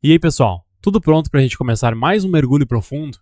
E aí, pessoal, tudo pronto para a gente começar mais um mergulho profundo?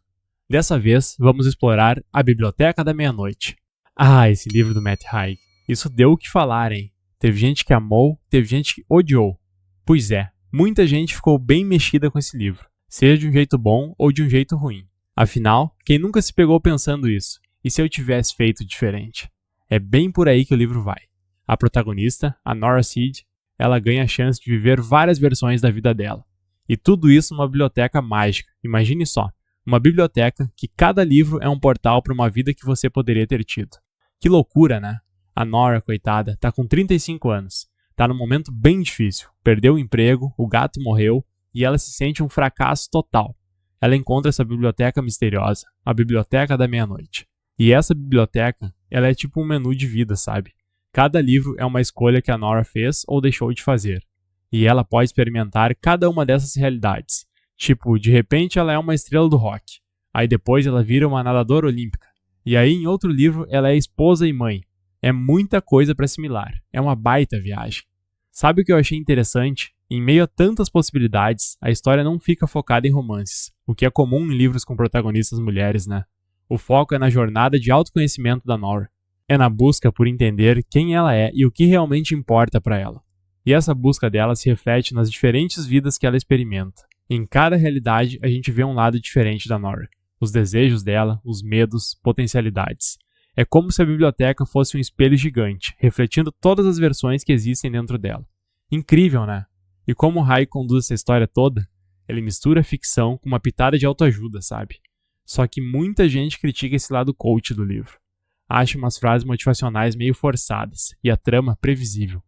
Dessa vez, vamos explorar A Biblioteca da Meia-Noite. Ah, esse livro do Matt Haig. Isso deu o que falar, hein? Teve gente que amou, teve gente que odiou. Pois é, muita gente ficou bem mexida com esse livro, seja de um jeito bom ou de um jeito ruim. Afinal, quem nunca se pegou pensando isso? E se eu tivesse feito diferente? É bem por aí que o livro vai. A protagonista, a Nora Seed, ela ganha a chance de viver várias versões da vida dela. E tudo isso numa biblioteca mágica. Imagine só, uma biblioteca que cada livro é um portal para uma vida que você poderia ter tido. Que loucura, né? A Nora, coitada, tá com 35 anos. Tá num momento bem difícil. Perdeu o emprego, o gato morreu e ela se sente um fracasso total. Ela encontra essa biblioteca misteriosa, a Biblioteca da Meia-Noite. E essa biblioteca, ela é tipo um menu de vida, sabe? Cada livro é uma escolha que a Nora fez ou deixou de fazer. E ela pode experimentar cada uma dessas realidades. Tipo, de repente ela é uma estrela do rock. Aí depois ela vira uma nadadora olímpica. E aí em outro livro ela é esposa e mãe. É muita coisa para assimilar. É uma baita viagem. Sabe o que eu achei interessante? Em meio a tantas possibilidades, a história não fica focada em romances, o que é comum em livros com protagonistas mulheres, né? O foco é na jornada de autoconhecimento da Nora. É na busca por entender quem ela é e o que realmente importa para ela. E essa busca dela se reflete nas diferentes vidas que ela experimenta. Em cada realidade, a gente vê um lado diferente da Nora. Os desejos dela, os medos, potencialidades. É como se a biblioteca fosse um espelho gigante, refletindo todas as versões que existem dentro dela. Incrível, né? E como o Haig conduz essa história toda, ele mistura ficção com uma pitada de autoajuda, sabe? Só que muita gente critica esse lado coach do livro. Acha umas frases motivacionais meio forçadas, e a trama previsível.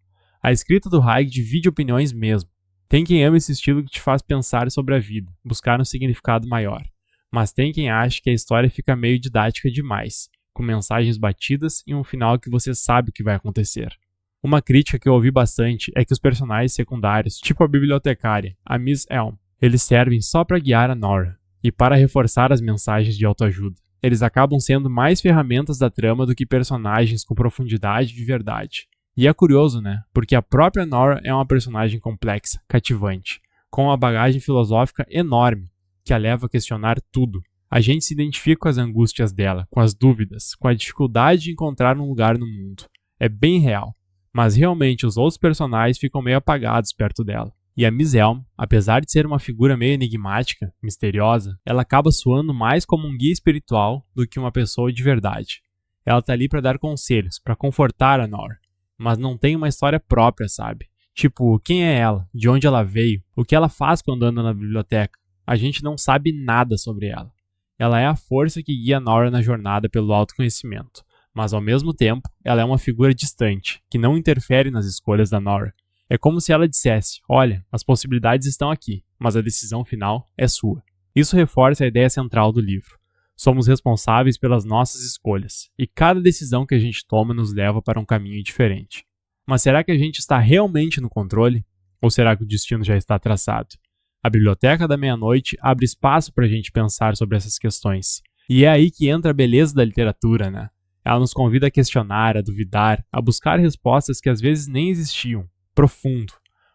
A escrita do Haig divide opiniões mesmo. Tem quem ama esse estilo que te faz pensar sobre a vida, buscar um significado maior. Mas tem quem acha que a história fica meio didática demais, com mensagens batidas e um final que você sabe o que vai acontecer. Uma crítica que eu ouvi bastante é que os personagens secundários, tipo a bibliotecária, a Miss Elm, eles servem só para guiar a Nora e para reforçar as mensagens de autoajuda. Eles acabam sendo mais ferramentas da trama do que personagens com profundidade de verdade. E é curioso, né? Porque a própria Nora é uma personagem complexa, cativante, com uma bagagem filosófica enorme, que a leva a questionar tudo. A gente se identifica com as angústias dela, com as dúvidas, com a dificuldade de encontrar um lugar no mundo. É bem real. Mas realmente os outros personagens ficam meio apagados perto dela. E a Miss Elm, apesar de ser uma figura meio enigmática, misteriosa, ela acaba soando mais como um guia espiritual do que uma pessoa de verdade. Ela tá ali para dar conselhos, para confortar a Nora. Mas não tem uma história própria, sabe? Tipo, quem é ela? De onde ela veio? O que ela faz quando anda na biblioteca? A gente não sabe nada sobre ela. Ela é a força que guia a Nora na jornada pelo autoconhecimento. Mas ao mesmo tempo, ela é uma figura distante, que não interfere nas escolhas da Nora. É como se ela dissesse, olha, as possibilidades estão aqui, mas a decisão final é sua. Isso reforça a ideia central do livro. Somos responsáveis pelas nossas escolhas, e cada decisão que a gente toma nos leva para um caminho diferente. Mas será que a gente está realmente no controle? Ou será que o destino já está traçado? A Biblioteca da Meia-Noite abre espaço para a gente pensar sobre essas questões. E é aí que entra a beleza da literatura, né? Ela nos convida a questionar, a duvidar, a buscar respostas que às vezes nem existiam. Profundo.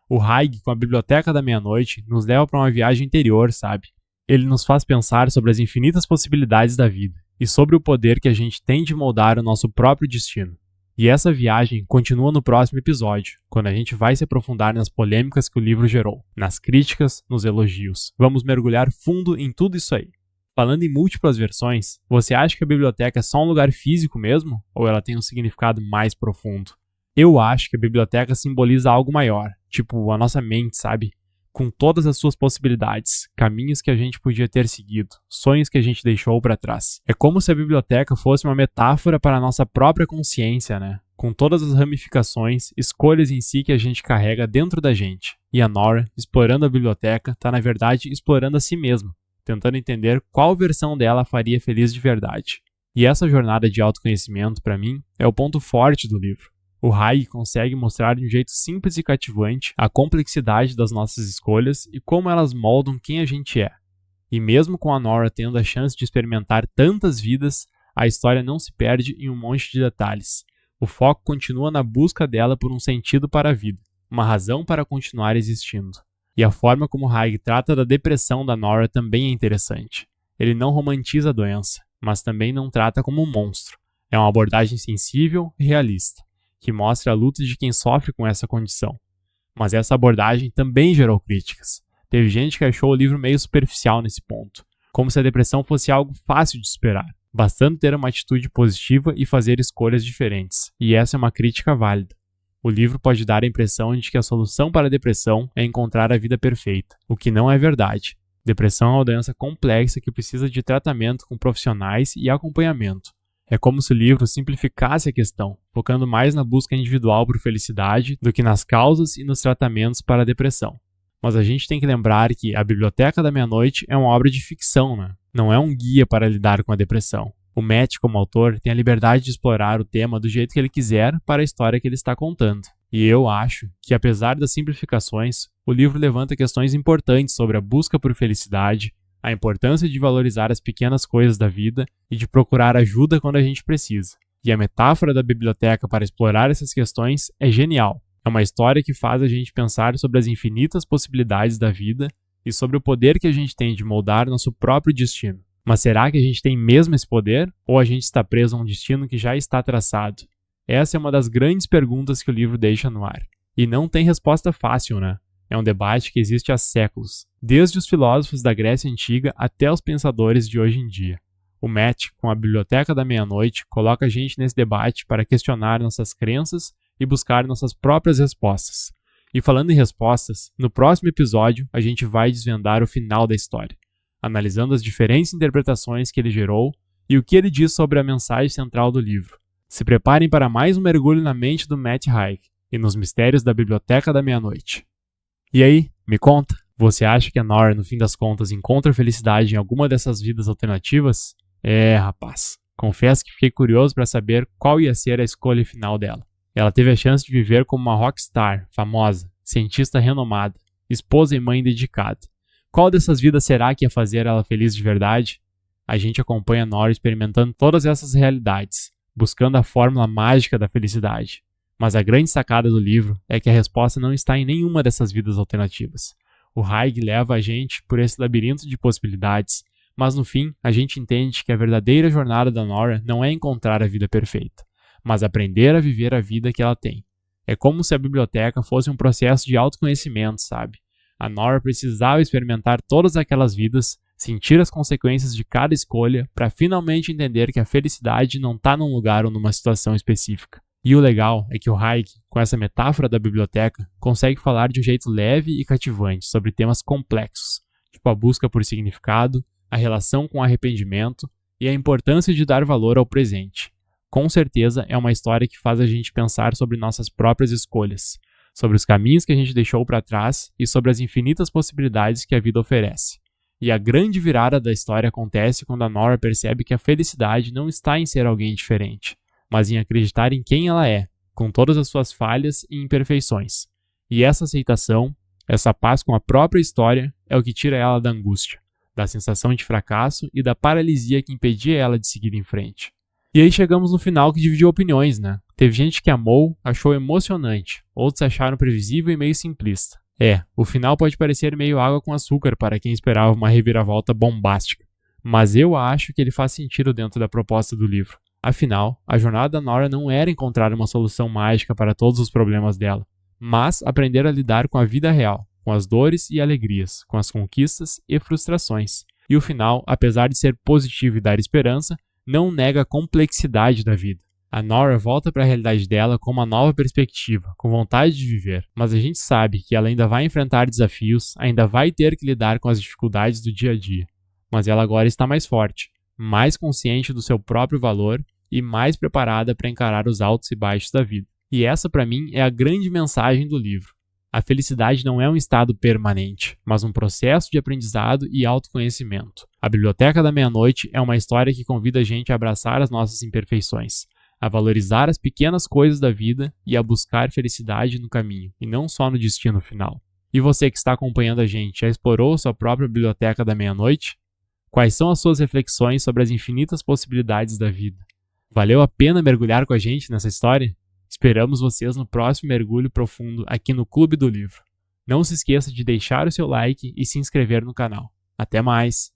O Haig, com a Biblioteca da Meia-Noite, nos leva para uma viagem interior, sabe? Ele nos faz pensar sobre as infinitas possibilidades da vida e sobre o poder que a gente tem de moldar o nosso próprio destino. E essa viagem continua no próximo episódio, quando a gente vai se aprofundar nas polêmicas que o livro gerou, nas críticas, nos elogios. Vamos mergulhar fundo em tudo isso aí. Falando em múltiplas versões, você acha que a biblioteca é só um lugar físico mesmo? Ou ela tem um significado mais profundo? Eu acho que a biblioteca simboliza algo maior, tipo a nossa mente, sabe? Com todas as suas possibilidades, caminhos que a gente podia ter seguido, sonhos que a gente deixou para trás. É como se a biblioteca fosse uma metáfora para a nossa própria consciência, né? Com todas as ramificações, escolhas em si que a gente carrega dentro da gente. E a Nora, explorando a biblioteca, está na verdade explorando a si mesma, tentando entender qual versão dela a faria feliz de verdade. E essa jornada de autoconhecimento, para mim, é o ponto forte do livro. O Haig consegue mostrar de um jeito simples e cativante a complexidade das nossas escolhas e como elas moldam quem a gente é. E mesmo com a Nora tendo a chance de experimentar tantas vidas, a história não se perde em um monte de detalhes. O foco continua na busca dela por um sentido para a vida, uma razão para continuar existindo. E a forma como Haig trata da depressão da Nora também é interessante. Ele não romantiza a doença, mas também não trata como um monstro. É uma abordagem sensível e realista, que mostra a luta de quem sofre com essa condição. Mas essa abordagem também gerou críticas. Teve gente que achou o livro meio superficial nesse ponto, como se a depressão fosse algo fácil de superar, bastando ter uma atitude positiva e fazer escolhas diferentes. E essa é uma crítica válida. O livro pode dar a impressão de que a solução para a depressão é encontrar a vida perfeita, o que não é verdade. Depressão é uma doença complexa que precisa de tratamento com profissionais e acompanhamento. É como se o livro simplificasse a questão, focando mais na busca individual por felicidade do que nas causas e nos tratamentos para a depressão. Mas a gente tem que lembrar que A Biblioteca da Meia-Noite é uma obra de ficção, né? Não é um guia para lidar com a depressão. O Matt, como autor, tem a liberdade de explorar o tema do jeito que ele quiser para a história que ele está contando. E eu acho que, apesar das simplificações, o livro levanta questões importantes sobre a busca por felicidade, a importância de valorizar as pequenas coisas da vida e de procurar ajuda quando a gente precisa. E a metáfora da biblioteca para explorar essas questões é genial. É uma história que faz a gente pensar sobre as infinitas possibilidades da vida e sobre o poder que a gente tem de moldar nosso próprio destino. Mas será que a gente tem mesmo esse poder? Ou a gente está preso a um destino que já está traçado? Essa é uma das grandes perguntas que o livro deixa no ar. E não tem resposta fácil, né? É um debate que existe há séculos, desde os filósofos da Grécia Antiga até os pensadores de hoje em dia. O Matt, com A Biblioteca da Meia-Noite, coloca a gente nesse debate para questionar nossas crenças e buscar nossas próprias respostas. E falando em respostas, no próximo episódio a gente vai desvendar o final da história, analisando as diferentes interpretações que ele gerou e o que ele diz sobre a mensagem central do livro. Se preparem para mais um mergulho na mente do Matt Haig e nos mistérios da Biblioteca da Meia-Noite. E aí, me conta, você acha que a Nora, no fim das contas, encontra felicidade em alguma dessas vidas alternativas? Rapaz, confesso que fiquei curioso para saber qual ia ser a escolha final dela. Ela teve a chance de viver como uma rockstar, famosa, cientista renomada, esposa e mãe dedicada. Qual dessas vidas será que ia fazer ela feliz de verdade? A gente acompanha a Nora experimentando todas essas realidades, buscando a fórmula mágica da felicidade. Mas a grande sacada do livro é que a resposta não está em nenhuma dessas vidas alternativas. O Haig leva a gente por esse labirinto de possibilidades, mas no fim a gente entende que a verdadeira jornada da Nora não é encontrar a vida perfeita, mas aprender a viver a vida que ela tem. É como se a biblioteca fosse um processo de autoconhecimento, sabe? A Nora precisava experimentar todas aquelas vidas, sentir as consequências de cada escolha para finalmente entender que a felicidade não está num lugar ou numa situação específica. E o legal é que o Haig, com essa metáfora da biblioteca, consegue falar de um jeito leve e cativante sobre temas complexos, tipo a busca por significado, a relação com o arrependimento e a importância de dar valor ao presente. Com certeza é uma história que faz a gente pensar sobre nossas próprias escolhas, sobre os caminhos que a gente deixou para trás e sobre as infinitas possibilidades que a vida oferece. E a grande virada da história acontece quando a Nora percebe que a felicidade não está em ser alguém diferente, mas em acreditar em quem ela é, com todas as suas falhas e imperfeições. E essa aceitação, essa paz com a própria história, é o que tira ela da angústia, da sensação de fracasso e da paralisia que impedia ela de seguir em frente. E aí chegamos no final que dividiu opiniões, né? Teve gente que amou, achou emocionante, outros acharam previsível e meio simplista. O final pode parecer meio água com açúcar para quem esperava uma reviravolta bombástica, mas eu acho que ele faz sentido dentro da proposta do livro. Afinal, a jornada da Nora não era encontrar uma solução mágica para todos os problemas dela, mas aprender a lidar com a vida real, com as dores e alegrias, com as conquistas e frustrações. E o final, apesar de ser positivo e dar esperança, não nega a complexidade da vida. A Nora volta para a realidade dela com uma nova perspectiva, com vontade de viver, mas a gente sabe que ela ainda vai enfrentar desafios, ainda vai ter que lidar com as dificuldades do dia a dia. Mas ela agora está mais forte, mais consciente do seu próprio valor e mais preparada para encarar os altos e baixos da vida. E essa, para mim, é a grande mensagem do livro. A felicidade não é um estado permanente, mas um processo de aprendizado e autoconhecimento. A Biblioteca da Meia-Noite é uma história que convida a gente a abraçar as nossas imperfeições, a valorizar as pequenas coisas da vida e a buscar felicidade no caminho, e não só no destino final. E você que está acompanhando a gente, já explorou sua própria Biblioteca da Meia-Noite? Quais são as suas reflexões sobre as infinitas possibilidades da vida? Valeu a pena mergulhar com a gente nessa história? Esperamos vocês no próximo mergulho profundo aqui no Clube do Livro. Não se esqueça de deixar o seu like e se inscrever no canal. Até mais!